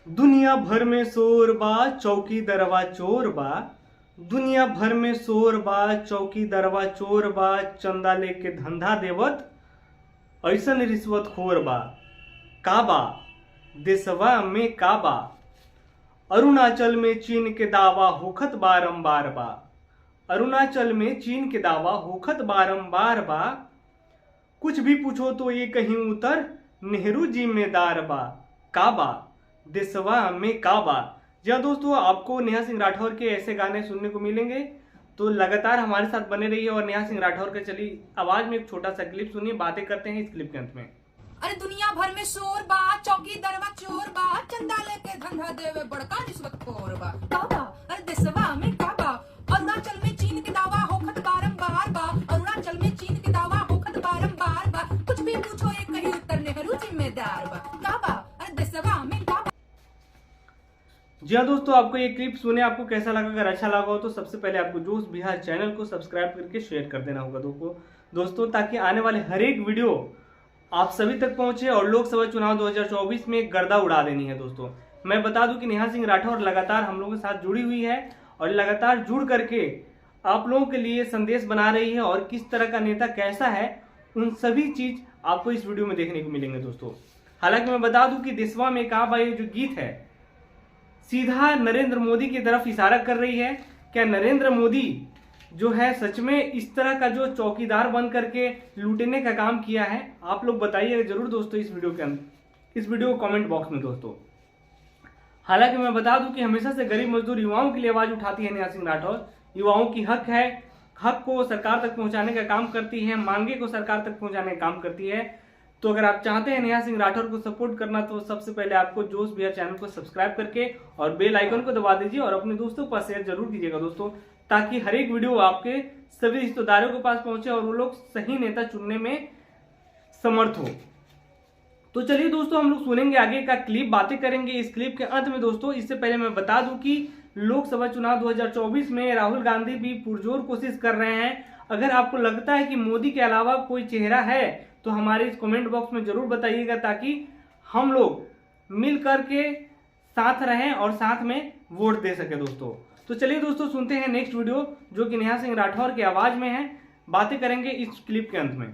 दुनिया भर में शोर बा चौकी दरवा चोर बा। दुनिया भर में शोर बा चौकी दरवा चोर बा। चंदा लेके धंधा देवत ऐसन रिश्वत खोर बा। काबा देशवा में काबा। अरुणाचल में चीन के दावा होखत बारंबार बा। अरुणाचल में चीन के दावा होखत बारंबार बा। कुछ भी पूछो तो ये कहीं उतर नेहरू जिम्मेदार बा। काबा देशवा में काबा। जी हाँ दोस्तों, आपको नेहा सिंह राठौर के ऐसे गाने सुनने को मिलेंगे, तो लगातार हमारे साथ बने रहिए। और नेहा सिंह राठौर के चली आवाज में एक छोटा सा क्लिप सुनिए, बातें करते हैं इस क्लिप के अंत में। अरे दुनिया भर में शोर बा चौकी दरवा चोर बा। चंदा लेके धंधा देवे बड़का रिश्वत खोर बा। काबा अरे देशवा में काबा। अरुणाचल में चीन के दावा होखत बारंबार बा। अरुणाचल में चीन के दावा होखत बारंबार बा। कुछ भी पूछो ये कहीं उत्तर नेहरू जिम्मेदार बा। काबा अरे देशवा में काबा। जी हाँ दोस्तों, आपको ये क्लिप सुने, आपको कैसा लगा? अगर अच्छा लगा हो तो सबसे पहले आपको जोश बिहार चैनल को सब्सक्राइब करके शेयर कर देना होगा दोस्तों, ताकि आने वाले हर एक वीडियो आप सभी तक पहुंचे और लोकसभा चुनाव 2024 में गर्दा उड़ा देनी है। दोस्तों मैं बता दूं कि नेहा सिंह राठौर लगातार हम लोगों के साथ जुड़ी हुई है और लगातार जुड़ करके आप लोगों के लिए संदेश बना रही है, और किस तरह का नेता कैसा है उन सभी चीज आपको इस वीडियो में देखने को मिलेंगे दोस्तों। हालांकि मैं बता दूं कि देशवा में काबा ये जो गीत है सीधा नरेंद्र मोदी की तरफ इशारा कर रही है। क्या नरेंद्र मोदी जो है सच में इस तरह का जो चौकीदार बन करके लूटने का काम किया है? आप लोग बताइए जरूर दोस्तों इस वीडियो के अंदर, इस वीडियो को कमेंट बॉक्स में दोस्तों। हालांकि मैं बता दूं कि हमेशा से गरीब मजदूर युवाओं के लिए आवाज उठाती है नेहा सिंह राठौर। युवाओं की हक है, हक को सरकार तक पहुंचाने का काम करती है, मांगे को सरकार तक पहुंचाने का काम करती है। तो अगर आप चाहते हैं नेहा सिंह राठौर को सपोर्ट करना, तो सबसे पहले आपको जोश बिहार चैनल को सब्सक्राइब करके और बेल आइकन को दबा दीजिए और अपने दोस्तों के पास शेयर जरूर कीजिएगा दोस्तों, ताकि हर एक वीडियो आपके सभी रिश्तेदारों के पास पहुंचे और वो लोग सही नेता चुनने में समर्थ हो। तो चलिए दोस्तों, हम लोग सुनेंगे आगे का क्लिप, बातें करेंगे इस क्लिप के अंत में दोस्तों। इससे पहले मैं बता दूं कि लोकसभा चुनाव 2024 में राहुल गांधी भी पुरजोर कोशिश कर रहे हैं। अगर आपको लगता है कि मोदी के अलावा कोई चेहरा है तो हमारे इस कमेंट बॉक्स में जरूर बताइएगा, ताकि हम लोग मिल करके साथ रहें और साथ में वोट दे सके दोस्तों। तो चलिए दोस्तों, सुनते हैं नेक्स्ट वीडियो जो कि नेहा सिंह राठौर की आवाज में है। बातें करेंगे इस क्लिप के अंत में।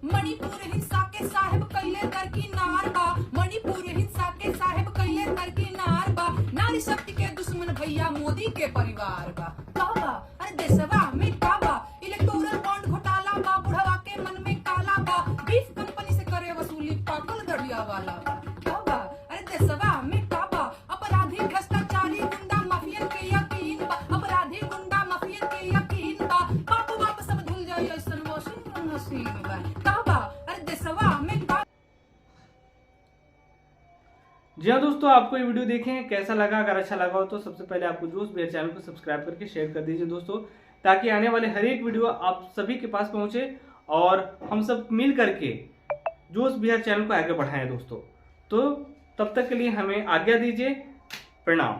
मणिपुर हिंसा के साहिब कैले दरकिनार बा। मणिपुर हिंसा के साहिब कैले दरकिनार बा। नारी शक्ति के दुश्मन भैया मोदी के परिवार बा। काबा अरे देशवा में काबा। इलेक्टोरल बॉन्ड घोटाला बा। बुढ़वा के मन में काला बा। बीफ कंपनी से करे वसूली पागल गड़िया वाला बा। काबा अरे देशवा में काबा। अपराधी भ्रष्टाचारी गुंडा माफियन के यकीन बा। अपराधी गुंडा माफियन के यकीन बा। बाप बाप सब धुल जाए ऐसन वॉशिंग मशीन बा। काबा अरे देशवा में काबा। जी हाँ दोस्तों, आपको ये वीडियो देखें कैसा लगा? अगर अच्छा लगा हो तो सबसे पहले आपको जोश बिहार चैनल को सब्सक्राइब करके शेयर कर दीजिए दोस्तों, ताकि आने वाले हर एक वीडियो आप सभी के पास पहुंचे और हम सब मिल करके जोश बिहार चैनल को आगे बढ़ाएं दोस्तों। तो तब तक के लिए हमें आज्ञा दीजिए। प्रणाम।